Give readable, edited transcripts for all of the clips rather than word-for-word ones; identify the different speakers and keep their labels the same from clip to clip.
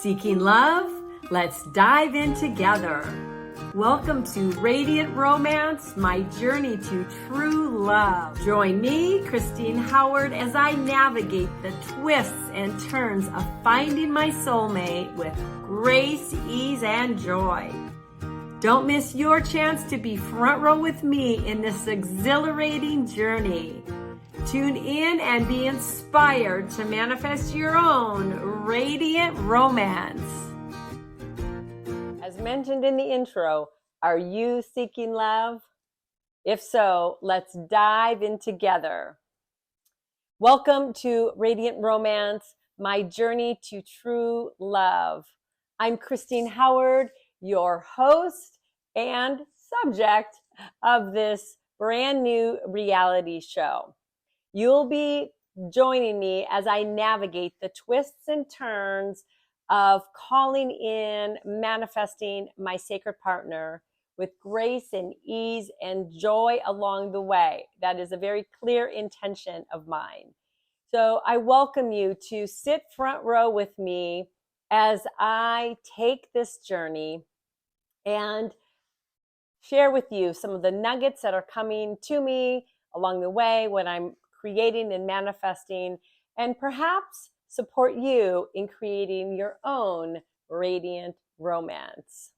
Speaker 1: Seeking love? Let's dive in together. Welcome to Radiant Romance, my journey to true love. Join me, Christine Howard, as I navigate the twists and turns of finding my soulmate with grace, ease, and joy. Don't miss your chance to be front row with me in this exhilarating journey. Tune in and be inspired to manifest your own radiant romance. As mentioned in the intro, are you seeking love? If so, let's dive in together. Welcome to Radiant Romance, my journey to true love. I'm Christine Howard, your host and subject of this brand new reality show. You'll be joining me as I navigate the twists and turns of calling in, manifesting my sacred partner with grace and ease and joy along the way. That is a very clear intention of mine. So I welcome you to sit front row with me as I take this journey and share with you some of the nuggets that are coming to me along the way when I'm creating and manifesting, and perhaps support you in creating your own radiant romance.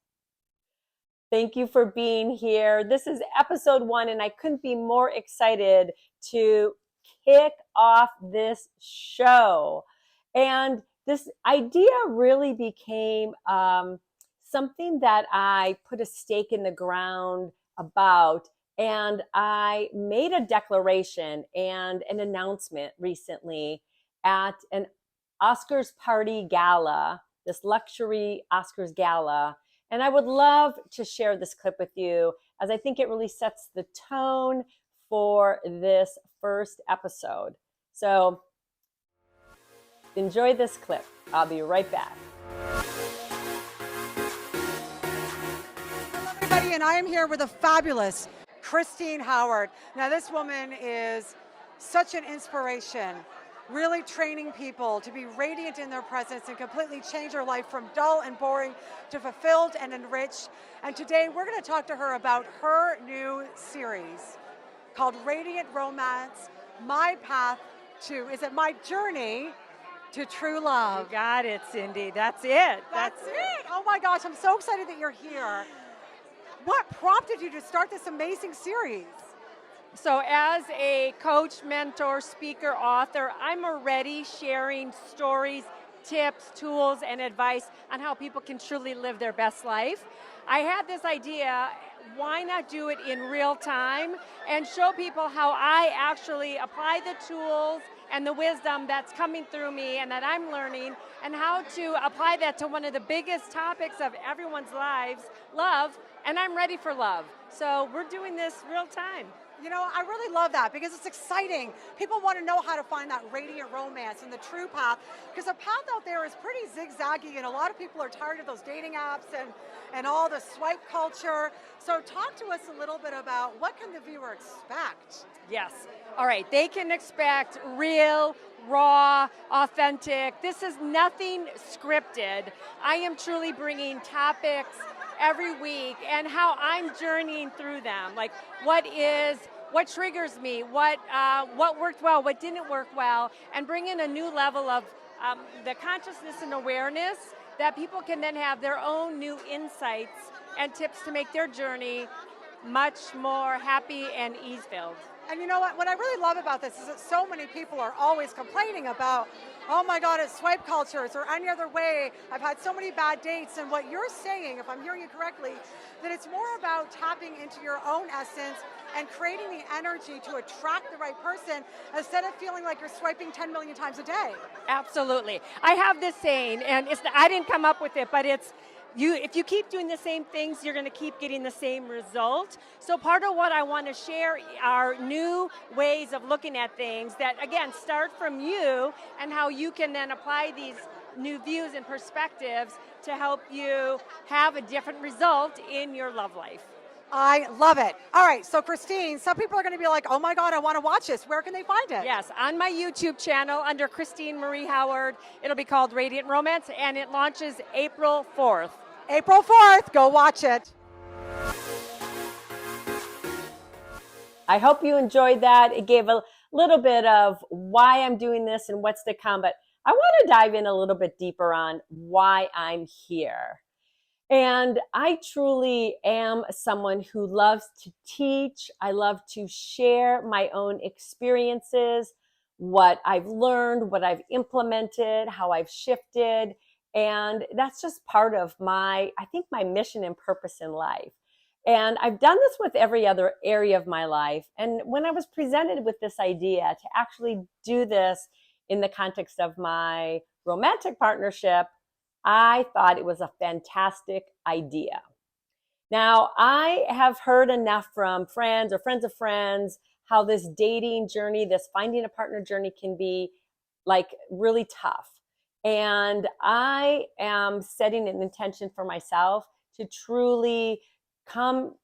Speaker 1: Thank you for being here. This is episode 1, and I couldn't be more excited to kick off this show. And this idea really became something that I put a stake in the ground about. And I made a declaration and an announcement recently at an Oscars party gala, this luxury Oscars gala. And I would love to share this clip with you as I think it really sets the tone for this first episode. So enjoy this clip. I'll be right back.
Speaker 2: Hello, everybody, and I am here with a fabulous Christine Howard. Now, this woman is such an inspiration, really training people to be radiant in their presence and completely change their life from dull and boring to fulfilled and enriched. And today we're going to talk to her about her new series called Radiant Romance, My Journey to True Love.
Speaker 3: You got it, Cindy. That's it.
Speaker 2: That's it. Oh my gosh, I'm so excited that you're here. What prompted you to start this amazing series?
Speaker 3: So as a coach, mentor, speaker, author, I'm already sharing stories, tips, tools, and advice on how people can truly live their best life. I had this idea, why not do it in real time and show people how I actually apply the tools and the wisdom that's coming through me and that I'm learning, and how to apply that to one of the biggest topics of everyone's lives, love, and I'm ready for love. So we're doing this real time.
Speaker 2: You know, I really love that because it's exciting. People want to know how to find that radiant romance and the true path, because the path out there is pretty zigzaggy and a lot of people are tired of those dating apps and all the swipe culture. So talk to us a little bit about what can the viewer expect?
Speaker 3: Yes. All right. They can expect real, raw, authentic. This is nothing scripted. I am truly bringing topics every week and how I'm journeying through them. Like what triggers me, what worked well, what didn't work well, and bring in a new level of the consciousness and awareness that people can then have their own new insights and tips to make their journey much more happy and ease-filled.
Speaker 2: And you know what I really love about this is that so many people are always complaining about, oh my God, it's swipe culture, or any other way. I've had so many bad dates. And what you're saying, if I'm hearing you correctly, that it's more about tapping into your own essence and creating the energy to attract the right person instead of feeling like you're swiping 10 million times a day.
Speaker 3: Absolutely. I have this saying, and I didn't come up with it, but it's, if you keep doing the same things, you're going to keep getting the same result. So part of what I want to share are new ways of looking at things that, again, start from you and how you can then apply these new views and perspectives to help you have a different result in your love life.
Speaker 2: I love it. All right, so Christine, some people are going to be like, oh my God, I want to watch this. Where can they find it?
Speaker 3: Yes, on my YouTube channel under Christine Marie Howard. It'll be called Radiant Romance, and it launches April 4th.
Speaker 2: April 4th, go watch it.
Speaker 1: I hope you enjoyed that. It gave a little bit of why I'm doing this and what's to come, but I want to dive in a little bit deeper on why I'm here. And I truly am someone who loves to teach. I love to share my own experiences, what I've learned, what I've implemented, how I've shifted. And that's just part of my mission and purpose in life. And I've done this with every other area of my life. And when I was presented with this idea to actually do this in the context of my romantic partnership, I thought it was a fantastic idea. Now, I have heard enough from friends or friends of friends how this dating journey, this finding a partner journey can be like really tough. And I am setting an intention for myself to truly come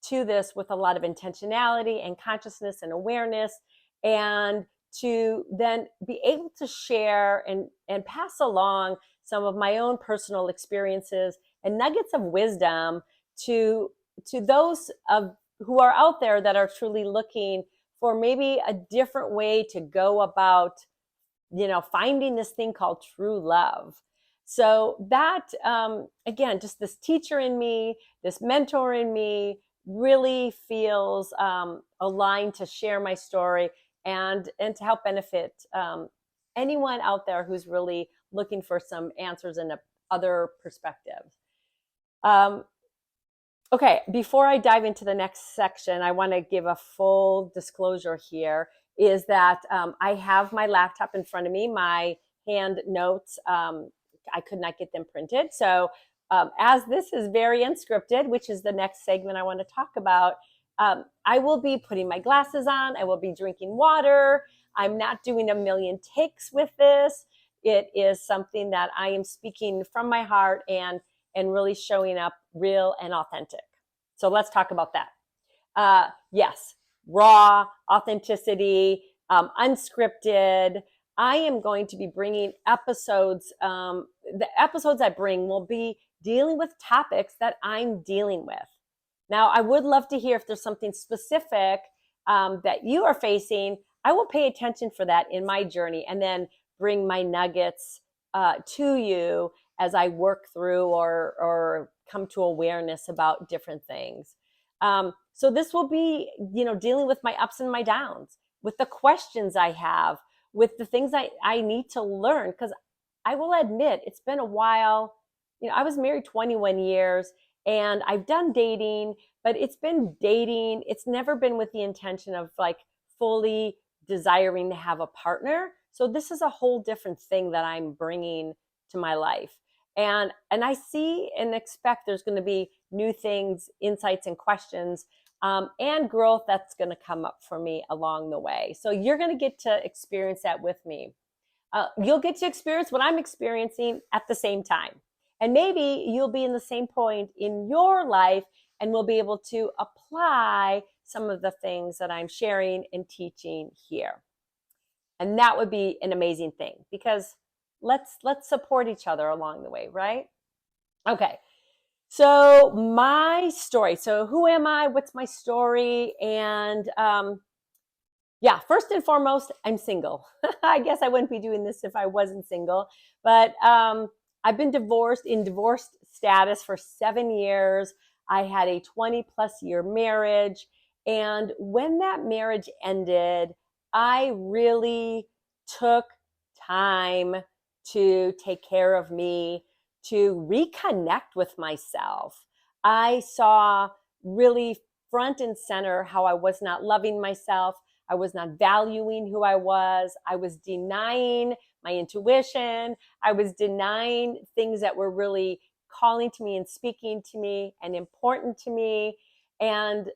Speaker 1: to this with a lot of intentionality and consciousness and awareness, and to then be able to share and pass along some of my own personal experiences and nuggets of wisdom to those of who are out there that are truly looking for maybe a different way to go about, finding this thing called true love. So that, again, just this teacher in me, this mentor in me really feels aligned to share my story and to help benefit anyone out there who's really looking for some answers and other perspectives. Okay, before I dive into the next section, I want to give a full disclosure here, is that I have my laptop in front of me, my hand notes. I could not get them printed. So as this is very unscripted, which is the next segment I want to talk about, I will be putting my glasses on. I will be drinking water. I'm not doing a million takes with this. It is something that I am speaking from my heart and really showing up real and authentic. So let's talk about that. Yes, raw, authenticity, unscripted. I am going to be bringing episodes. The episodes I bring will be dealing with topics that I'm dealing with. Now, I would love to hear if there's something specific that you are facing. I will pay attention for that in my journey and then bring my nuggets to you as I work through or come to awareness about different things. So this will be, dealing with my ups and my downs, with the questions I have, with the things I need to learn. Because I will admit, it's been a while. I was married 21 years and I've done dating, but it's been dating. It's never been with the intention of like fully desiring to have a partner. So this is a whole different thing that I'm bringing to my life. And I see and expect there's going to be new things, insights, and questions, and growth that's going to come up for me along the way. So you're going to get to experience that with me. You'll get to experience what I'm experiencing at the same time. And maybe you'll be in the same point in your life and we'll be able to apply some of the things that I'm sharing and teaching here. And that would be an amazing thing, because let's support each other along the way, right? Okay. So my story. So who am I? What's my story? And first and foremost, I'm single. I guess I wouldn't be doing this if I wasn't single. But I've been in divorced status for 7 years. I had a 20 plus year marriage. And when that marriage ended, I really took time to take care of me, to reconnect with myself. I saw really front and center how I was not loving myself. I was not valuing who I was. I was denying my intuition. I was denying things that were really calling to me and speaking to me and important to me. And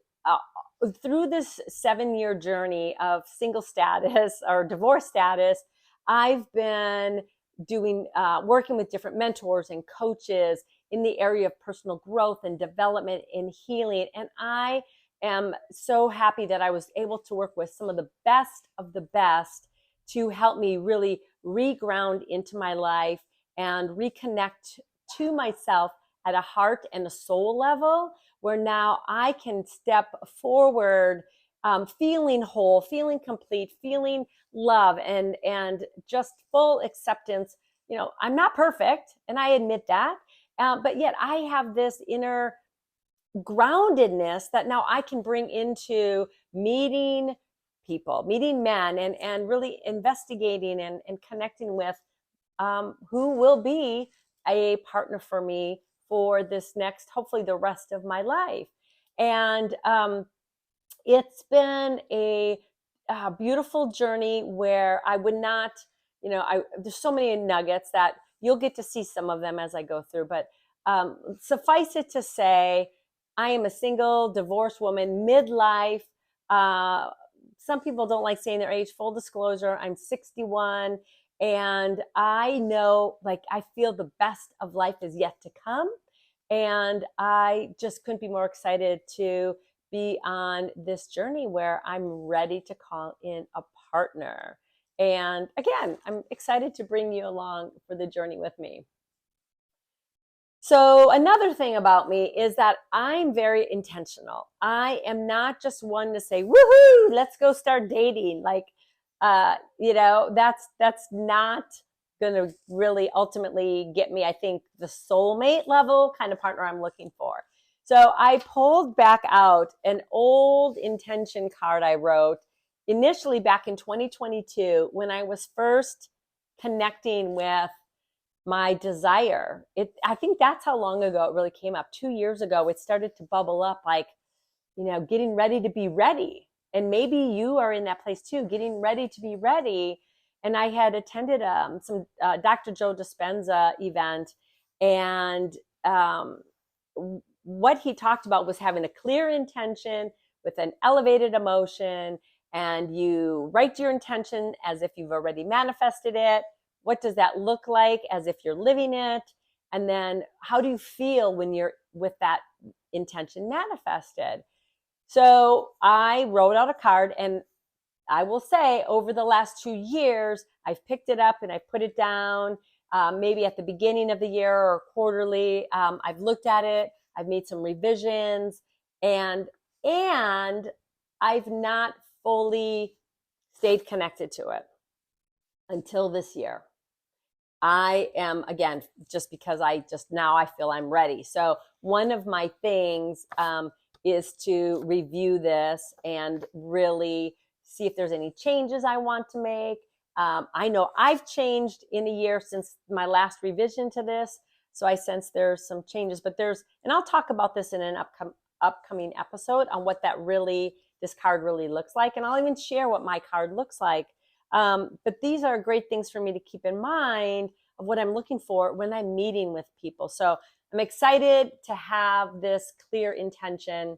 Speaker 1: through this 7-year journey of single status or divorce status, I've been doing working with different mentors and coaches in the area of personal growth and development and healing. And I am so happy that I was able to work with some of the best to help me really reground into my life and reconnect to myself at a heart and a soul level, where now I can step forward, feeling whole, feeling complete, feeling love, and just full acceptance. You know, I'm not perfect, and I admit that, but yet I have this inner groundedness that now I can bring into meeting people, meeting men, and really investigating and connecting with who will be a partner for me for this next, hopefully the rest of my life. And it's been a beautiful journey where I would not, there's so many nuggets that you'll get to see some of them as I go through, but suffice it to say, I am a single divorced woman, midlife. Some people don't like saying their age. Full disclosure, I'm 61, and I know, like, I feel the best of life is yet to come. And I just couldn't be more excited to be on this journey where I'm ready to call in a partner. And again, I'm excited to bring you along for the journey with me. So another thing about me is that I'm very intentional. I am not just one to say, woohoo, let's go start dating. Like, that's not going to really ultimately get me, I think, the soulmate level kind of partner I'm looking for. So I pulled back out an old intention card I wrote initially back in 2022 when I was first connecting with my desire. I think that's how long ago it really came up. 2 years ago, it started to bubble up, like, getting ready to be ready. And maybe you are in that place too, getting ready to be ready. And I had attended some Dr. Joe Dispenza event, and what he talked about was having a clear intention with an elevated emotion, and you write your intention as if you've already manifested it. What does that look like as if you're living it? And then how do you feel when you're with that intention manifested? So I wrote out a card, and I will say over the last 2 years, I've picked it up and I put it down, maybe at the beginning of the year or quarterly. I've looked at it. I've made some revisions, and I've not fully stayed connected to it until this year. I am, again, just because I feel I'm ready. So one of my things is to review this and really see if there's any changes I want to make. I know I've changed in a year since my last revision to this, so I sense there's some changes, but and I'll talk about this in an upcoming episode on what this card really looks like, and I'll even share what my card looks like. But these are great things for me to keep in mind of what I'm looking for when I'm meeting with people. So I'm excited to have this clear intention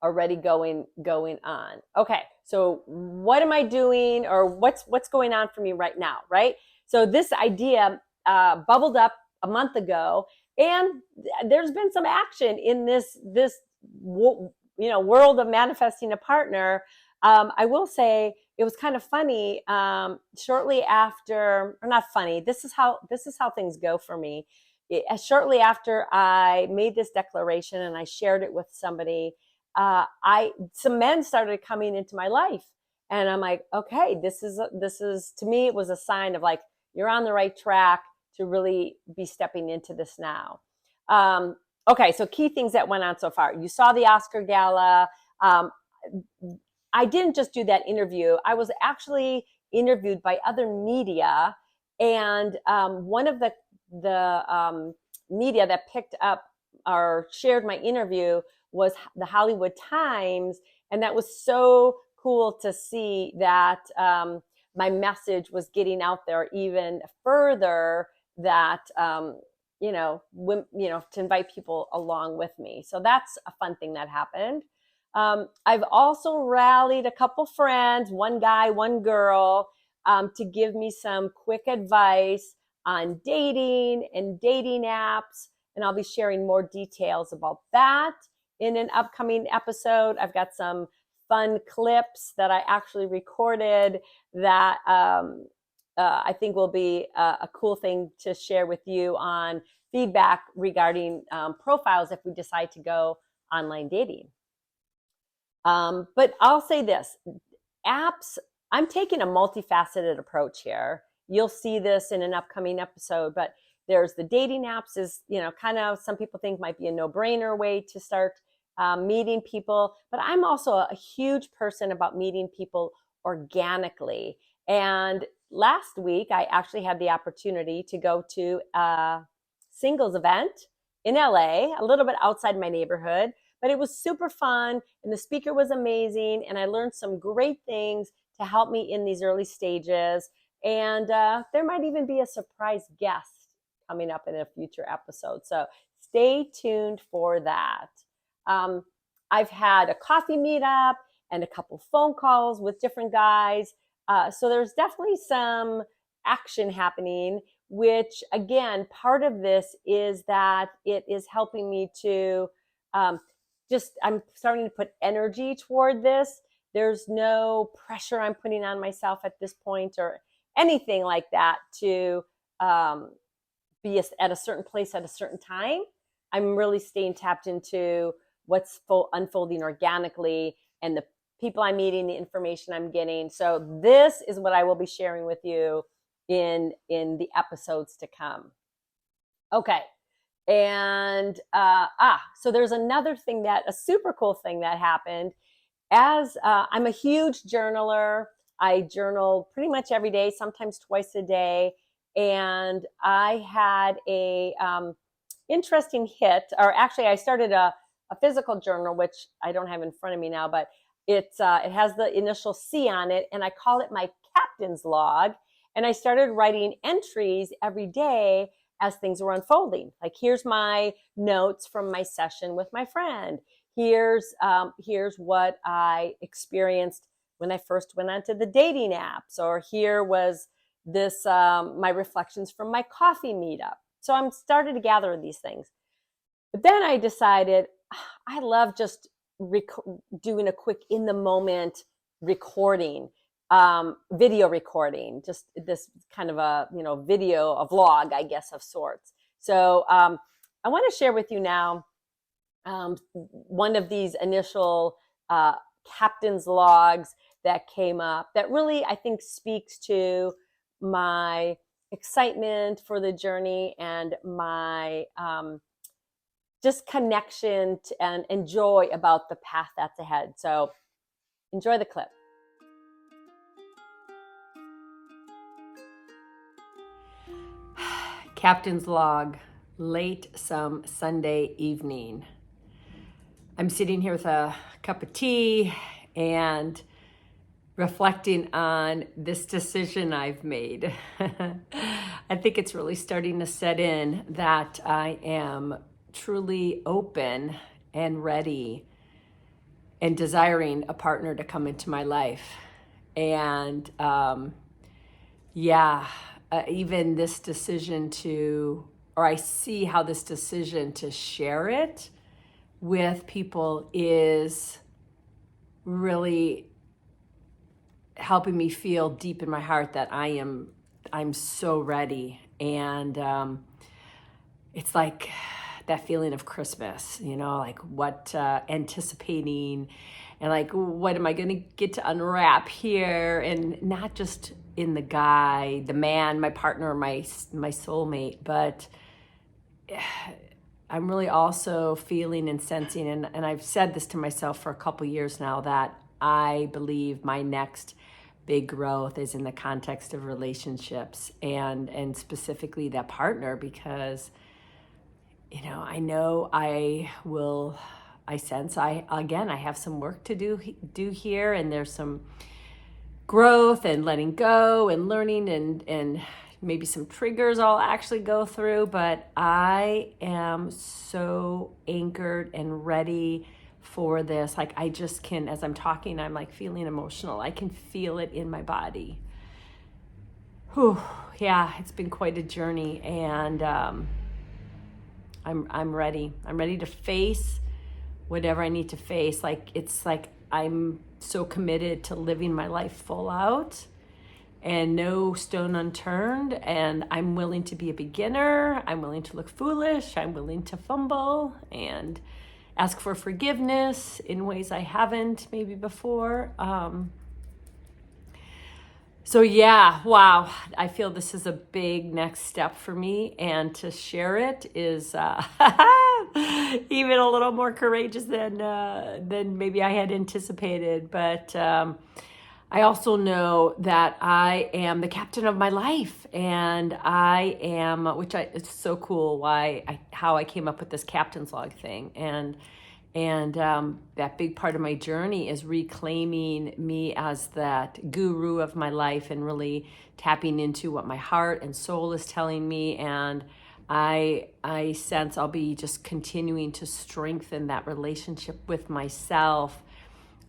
Speaker 1: already going on. Okay, so what am I doing, or what's going on for me right now, right? So this idea bubbled up a month ago, and there's been some action in this world of manifesting a partner. I will say it was kind of funny. Shortly after, or not funny, this is how things go for me. Shortly after I made this declaration and I shared it with somebody, some men started coming into my life, and I'm like, okay, this is to me, it was a sign of, like, you're on the right track to really be stepping into this now. Okay, so key things that went on so far. You saw the Oscar Gala. I didn't just do that interview. I was actually interviewed by other media, and one of the media that picked up or shared my interview was the Hollywood Times, and that was so cool to see that my message was getting out there even further, that to invite people along with me. So that's a fun thing that happened. I've also rallied a couple friends, one guy, one girl, to give me some quick advice on dating and dating apps, and I'll be sharing more details about that in an upcoming episode. I've got some fun clips that I actually recorded that I think will be a cool thing to share with you on feedback regarding profiles if we decide to go online dating. But I'll say this, apps, I'm taking a multifaceted approach here. You'll see this in an upcoming episode, but there's the dating apps is, kind of some people think might be a no-brainer way to start meeting people. But I'm also a huge person about meeting people organically. And last week, I actually had the opportunity to go to a singles event in LA, a little bit outside my neighborhood, but it was super fun and the speaker was amazing. And I learned some great things to help me in these early stages. And there might even be a surprise guest coming up in a future episode. So stay tuned for that. I've had a coffee meetup and a couple phone calls with different guys. So there's definitely some action happening, which again, part of this is that it is helping me to I'm starting to put energy toward this. There's no pressure I'm putting on myself at this point or anything like that to be at a certain place at a certain time. I'm really staying tapped into what's unfolding organically and the people I'm meeting, the information I'm getting. So this is what I will be sharing with you in the episodes to come. Okay. And so there's another thing a super cool thing that happened. As I'm a huge journaler, I journal pretty much every day, sometimes twice a day. And I had a interesting hit, or actually I started a physical journal, which I don't have in front of me now, but it has the initial C on it, and I call it my captain's log. And I started writing entries every day as things were unfolding. Like, here's my notes from my session with my friend. Here's what I experienced when I first went onto the dating apps, or here was this my reflections from my coffee meetup. So I'm starting to gather these things. But then I decided I love just doing a quick in the moment recording, video recording, just this kind of a video, a vlog, I guess, of sorts. So I want to share with you now one of these initial captain's logs that came up that really, I think, speaks to my excitement for the journey and my just connection and joy about the path that's ahead. So enjoy the clip. Captain's log, late some Sunday evening. I'm sitting here with a cup of tea and reflecting on this decision I've made. I think it's really starting to set in that I am truly open and ready and desiring a partner to come into my life. And even this decision I see how this decision to share it with people is really helping me feel deep in my heart that I'm so ready. And it's like that feeling of Christmas, like what anticipating and like, what am I going to get to unwrap here? And not just in the guy, the man, my partner, my soulmate, but I'm really also feeling and sensing, and I've said this to myself for a couple years now, that I believe my next big growth is in the context of relationships and specifically that partner, because I know I sense I have some work to do here, and there's some growth and letting go and learning and maybe some triggers I'll actually go through, but I am so anchored and ready for this. Like, I just can, as I'm talking, I'm like feeling emotional. I can feel it in my body. Whew, yeah, it's been quite a journey, and I'm ready. I'm ready to face whatever I need to face. It's like I'm so committed to living my life full out and no stone unturned. And I'm willing to be a beginner. I'm willing to look foolish. I'm willing to fumble and ask for forgiveness in ways I haven't maybe before. So yeah, wow. I feel this is a big next step for me, and to share it is even a little more courageous than maybe I had anticipated. But I also know that I am the captain of my life, and I am, it's so cool how I came up with this captain's log thing, and that big part of my journey is reclaiming me as that guru of my life and really tapping into what my heart and soul is telling me. And I sense I'll be just continuing to strengthen that relationship with myself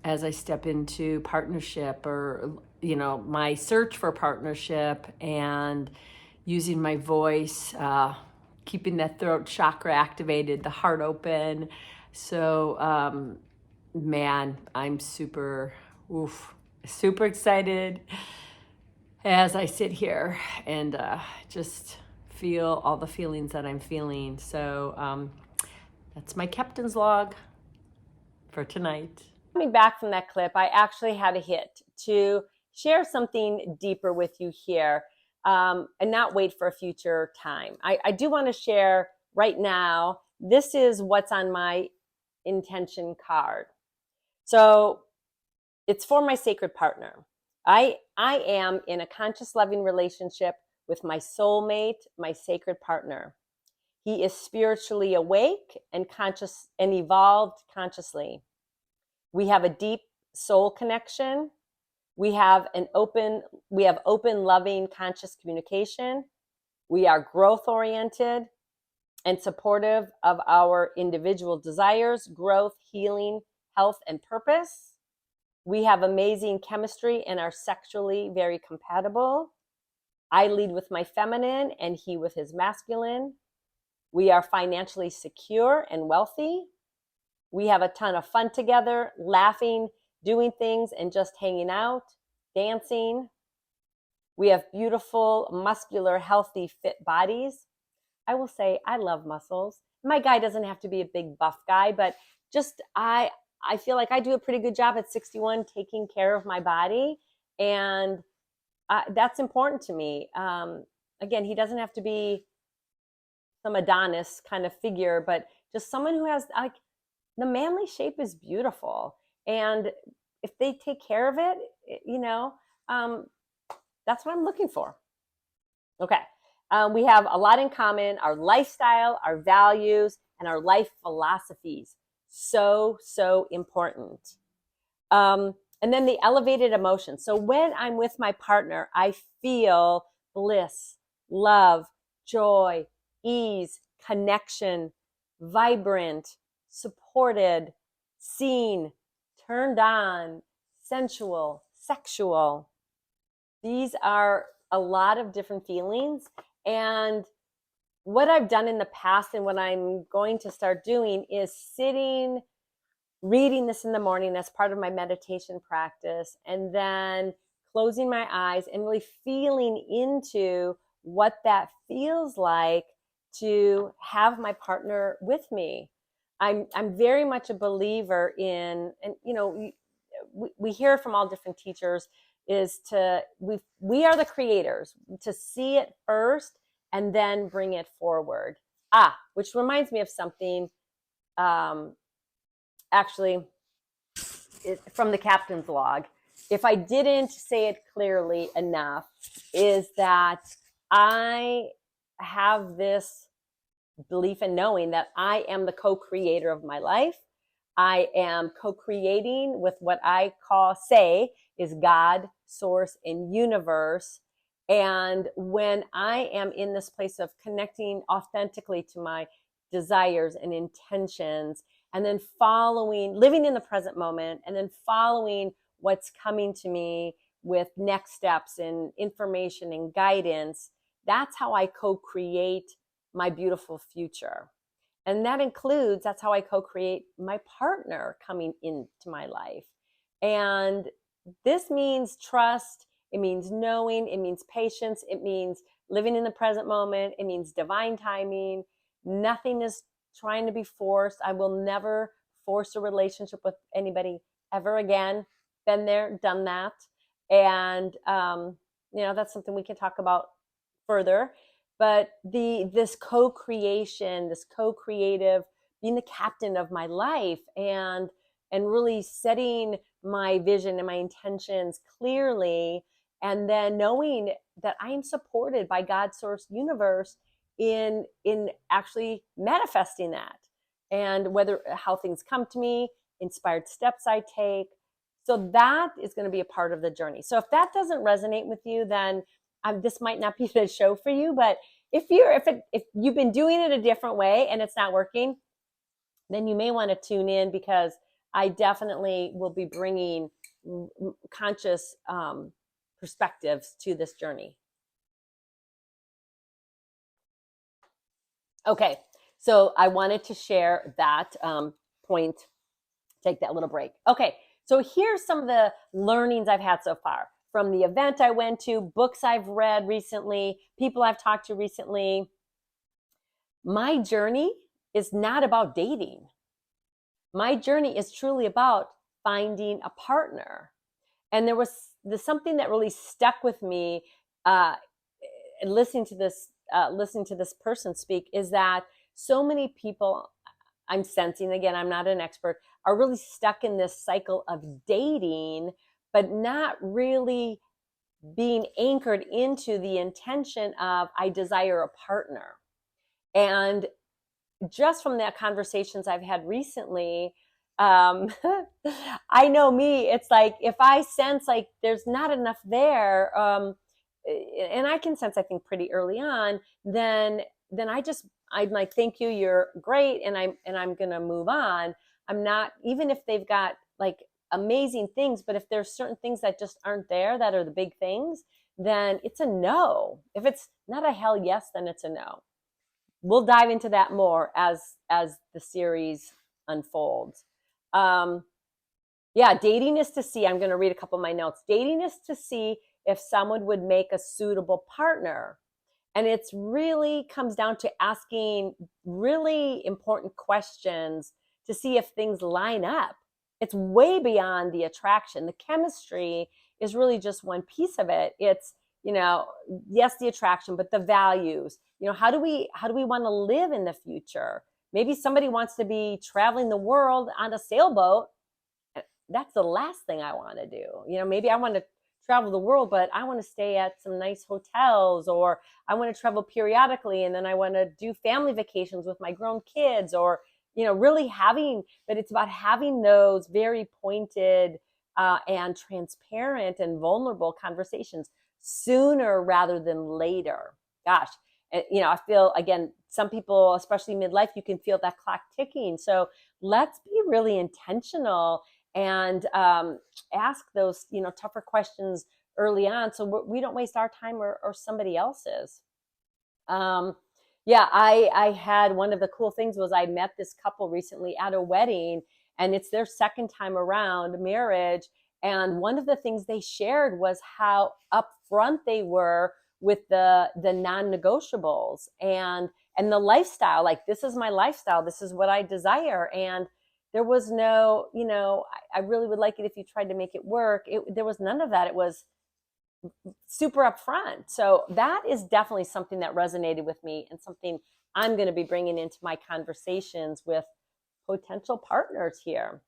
Speaker 1: as I step into partnership, or my search for partnership, and using my voice, keeping that throat chakra activated, the heart open. So man, I'm super excited as I sit here and just feel all the feelings that I'm feeling. So that's my captain's log for tonight. Coming back from that clip, I actually had a hit to share something deeper with you here, and not wait for a future time. I do want to share right now. This is what's on my intention card. So it's for my sacred partner. I am in a conscious, loving relationship with my soulmate, my sacred partner. He is spiritually awake and conscious and evolved consciously. We have a deep soul connection. We have open, loving, conscious communication. We are growth oriented and supportive of our individual desires, growth, healing, health, and purpose. We have amazing chemistry and are sexually very compatible. I lead with my feminine and he with his masculine. We are financially secure and wealthy. We have a ton of fun together, laughing, doing things, and just hanging out, dancing. We have beautiful, muscular, healthy, fit bodies. I will say I love muscles. My guy doesn't have to be a big buff guy, but just I feel like I do a pretty good job at 61 taking care of my body, and that's important to me. Again, he doesn't have to be some Adonis kind of figure, but just someone who has like the manly shape is beautiful, and if they take care of it, that's what I'm looking for. Okay. We have a lot in common: our lifestyle, our values, and our life philosophies. So important. And then the elevated emotions. So when I'm with my partner, I feel bliss, love, joy, ease, connection, vibrant, supported, seen, turned on, sensual, sexual. These are a lot of different feelings. And what I've done in the past and what I'm going to start doing is reading this in the morning as part of my meditation practice, and then closing my eyes and really feeling into what that feels like to have my partner with me. I'm very much a believer in, and we hear from all different teachers, is we are the creators, to see it first and then bring it forward. Which reminds me of something, actually, from the captain's log. If I didn't say it clearly enough, is that I have this belief and knowing that I am the co-creator of my life. I am co-creating with what I say is God, source, and universe. And when I am in this place of connecting authentically to my desires and intentions, and then living in the present moment, and then following what's coming to me with next steps and information and guidance, that's how I co-create my beautiful future. And that includes, that's how I co-create my partner coming into my life. And this means trust, it means knowing, it means patience, it means living in the present moment, it means divine timing. Nothing is trying to be forced. I will never force a relationship with anybody ever again. Been there, done that. And that's something we can talk about further. But this co-creation, this co-creative, being the captain of my life, and really setting my vision and my intentions clearly, and then knowing that I am supported by God's source universe in actually manifesting that, and how things come to me, inspired steps I take. So that is going to be a part of the journey. So if that doesn't resonate with you, then this might not be the show for you. But if you've been doing it a different way and it's not working, then you may want to tune in, because I definitely will be bringing conscious perspectives to this journey. Okay, so I wanted to share that point, take that little break. Okay, so here's some of the learnings I've had so far from the event I went to, books I've read recently, people I've talked to recently. My journey is not about dating. My journey is truly about finding a partner. And there's something that really stuck with me listening to this person speak, is that so many people, I'm sensing, again, I'm not an expert, are really stuck in this cycle of dating, but not really being anchored into the intention of, I desire a partner. And just from the conversations I've had recently, I know me, it's like, if I sense like there's not enough there, and I can sense, I think, pretty early on, then I'm like, thank you, you're great, and I'm gonna move on. I'm not, even if they've got like amazing things, but if there's certain things that just aren't there, that are the big things, then it's a no. If it's not a hell yes, then it's a no. We'll dive into that more as the series unfolds. Dating is to see, I'm going to read a couple of my notes. Dating is to see if someone would make a suitable partner. And it's really comes down to asking really important questions to see if things line up. It's way beyond the attraction. The chemistry is really just one piece of it. It's, yes, the attraction, but the values. How do we want to live in the future? Maybe somebody wants to be traveling the world on a sailboat. That's the last thing I want to do. Maybe I want to travel the world, but I want to stay at some nice hotels, or I want to travel periodically, and then I want to do family vacations with my grown kids, or really but it's about having those very pointed and transparent and vulnerable conversations sooner rather than later. Gosh, I feel, again, some people, especially midlife, you can feel that clock ticking. So let's be really intentional and ask those, tougher questions early on, so we don't waste our time or somebody else's. I had, one of the cool things was I met this couple recently at a wedding, and it's their second time around marriage. And one of the things they shared was how upfront they were with the non-negotiables and the lifestyle. Like, this is my lifestyle. This is what I desire. And there was no, I really would like it if you tried to make it work. There was none of that. It was super upfront. So that is definitely something that resonated with me, and something I'm going to be bringing into my conversations with potential partners here.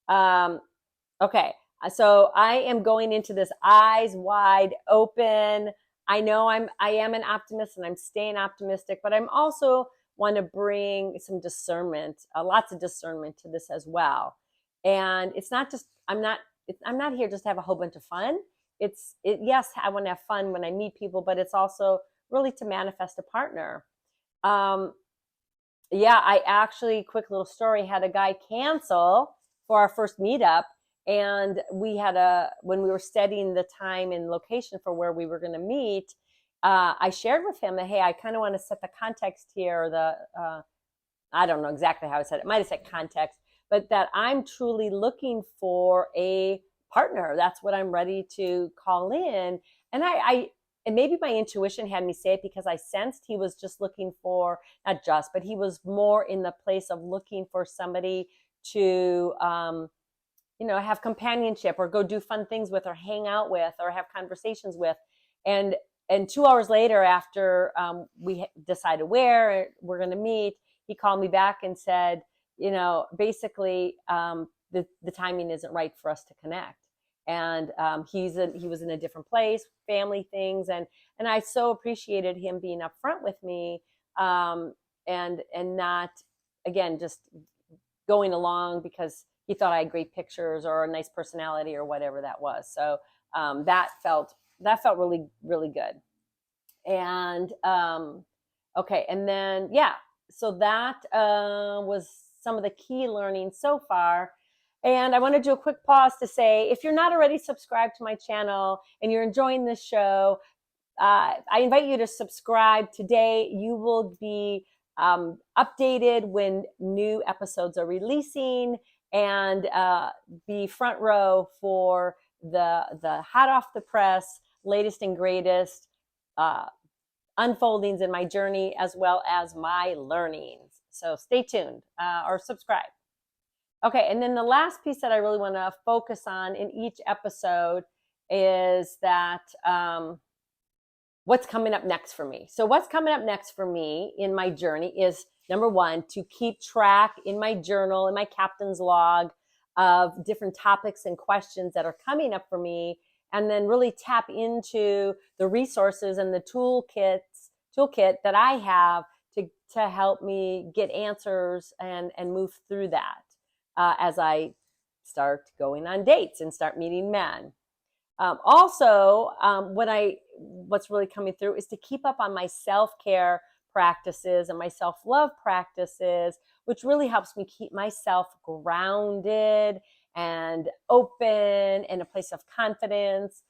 Speaker 1: Okay. So I am going into this eyes wide open. I know I am an optimist, and I'm staying optimistic, but I'm also want to bring some discernment, lots of discernment to this as well. And it's not just, I'm not here just to have a whole bunch of fun. Yes, I want to have fun when I meet people, but it's also really to manifest a partner. I actually, quick little story, had a guy cancel for our first meetup. And we had when we were studying the time and location for where we were going to meet, I shared with him that, hey, I kind of want to set the context here, I don't know exactly how I said it. Might have said context, but that I'm truly looking for a partner. That's what I'm ready to call in. And and maybe my intuition had me say it because I sensed he was just looking for, not just, but he was more in the place of looking for somebody to, have companionship or go do fun things with or hang out with or have conversations with. And, and 2 hours later, after we decided where we're going to meet, he called me back and said, basically, the timing isn't right for us to connect. And he was in a different place, family things, and I so appreciated him being upfront with me, and not, again, just going along because he thought I had great pictures or a nice personality or whatever that was. So that felt really, really good. And okay, and then so that was some of the key learnings so far. And I want to do a quick pause to say, if you're not already subscribed to my channel and you're enjoying this show, I invite you to subscribe today. You will be updated when new episodes are releasing, and be front row for the hot off the press, latest and greatest unfoldings in my journey, as well as my learnings. So stay tuned or subscribe. Okay, and then the last piece that I really want to focus on in each episode is that what's coming up next for me. So what's coming up next for me in my journey is, number one, to keep track in my journal, in my captain's log, of different topics and questions that are coming up for me, and then really tap into the resources and the toolkit that I have to help me get answers and move through that as I start going on dates and start meeting men. Also, what's really coming through is to keep up on my self-care practices and my self-love practices, which really helps me keep myself grounded and open and a place of confidence.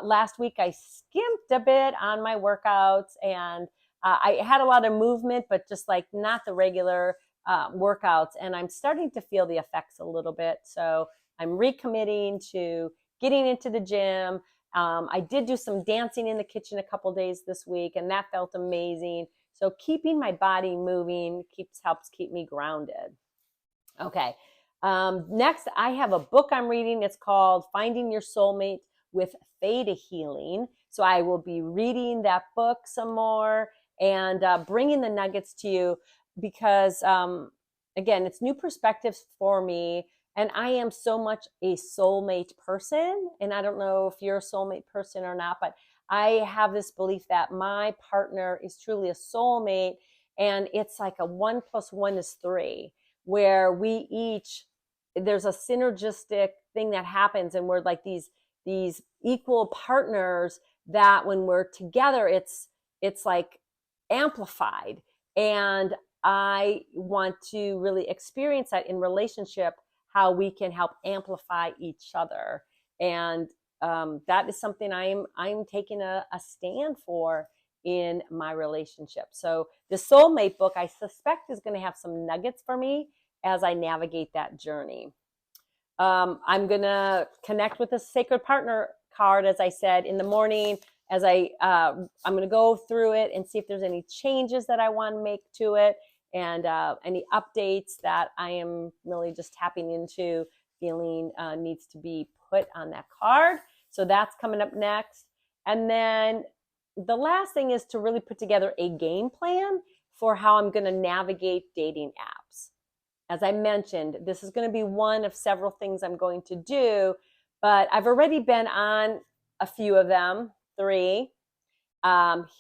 Speaker 1: Last week, I skimped a bit on my workouts, and I had a lot of movement, but just like not the regular workouts. And I'm starting to feel the effects a little bit. So I'm recommitting to getting into the gym. I did do some dancing in the kitchen a couple days this week, and that felt amazing. So keeping my body moving helps keep me grounded. Okay. Next, I have a book I'm reading. It's called Finding Your Soulmate with Theta Healing. So I will be reading that book some more and bringing the nuggets to you because, again, it's new perspectives for me. And I am so much a soulmate person. And I don't know if you're a soulmate person or not, but I have this belief that my partner is truly a soulmate. And it's like a 1 + 1 is 3, where there's a synergistic thing that happens. And we're like these equal partners that when we're together, it's like amplified. And I want to really experience that in relationship, how we can help amplify each other. And that is something I'm taking a stand for in my relationship. So the soulmate book, I suspect, is going to have some nuggets for me as I navigate that journey. I'm going to connect with the sacred partner card, as I said, in the morning, as I'm going to go through it and see if there's any changes that I want to make to it, and any updates that I am really just tapping into, feeling needs to be put on that card. So that's coming up next. And then the last thing is to really put together a game plan for how I'm going to navigate dating apps. As I mentioned, this is going to be one of several things I'm going to do, but I've already been on a few of them, 3,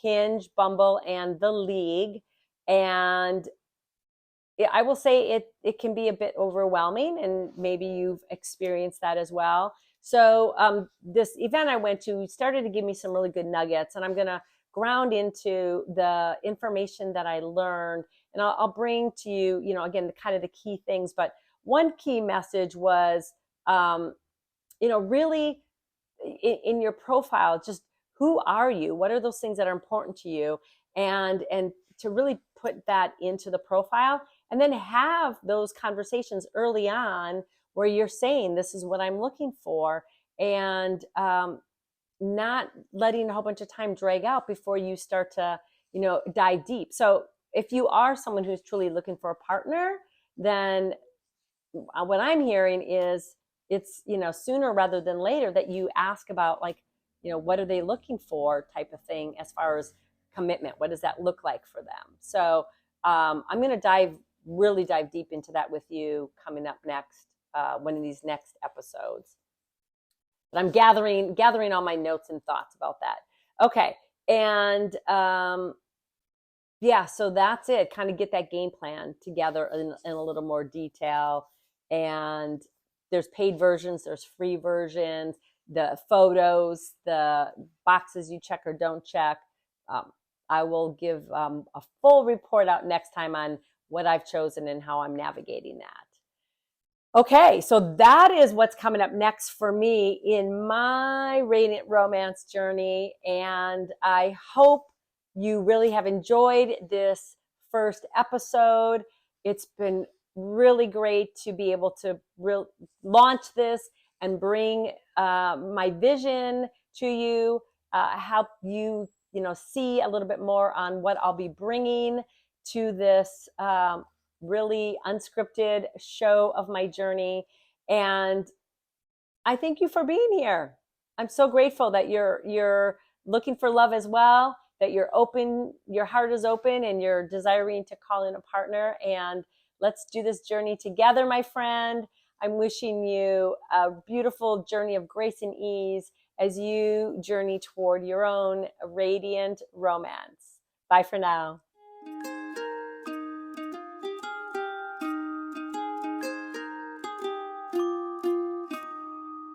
Speaker 1: Hinge, Bumble, and The League. And I will say it can be a bit overwhelming, and maybe you've experienced that as well. So this event I went to started to give me some really good nuggets, and I'm going to ground into the information that I learned, and I'll bring to you, again, kind of the key things. But one key message was, really in your profile, just who are you? What are those things that are important to you? And to really put that into the profile, and then have those conversations early on where you're saying, this is what I'm looking for, and not letting a whole bunch of time drag out before you start to, dive deep. So if you are someone who's truly looking for a partner, then what I'm hearing is it's, sooner rather than later that you ask about, like, what are they looking for, type of thing, as far as commitment. What does that look like for them? So I'm going to really dive deep into that with you coming up next, one of these next episodes. But I'm gathering all my notes and thoughts about that. Okay. And yeah, so that's it. Kind of get that game plan together in a little more detail. And there's paid versions, there's free versions, the photos, the boxes you check or don't check. I will give a full report out next time on what I've chosen and how I'm navigating that. Okay, so that is what's coming up next for me in my Radiant Romance journey. And I hope you really have enjoyed this first episode. It's been really great to be able to launch this and bring my vision to you, help you, see a little bit more on what I'll be bringing to this really unscripted show of my journey. And I thank you for being here. I'm so grateful that you're looking for love as well, that you're open, your heart is open, and you're desiring to call in a partner. And let's do this journey together, my friend. I'm wishing you a beautiful journey of grace and ease as you journey toward your own radiant romance. Bye for now.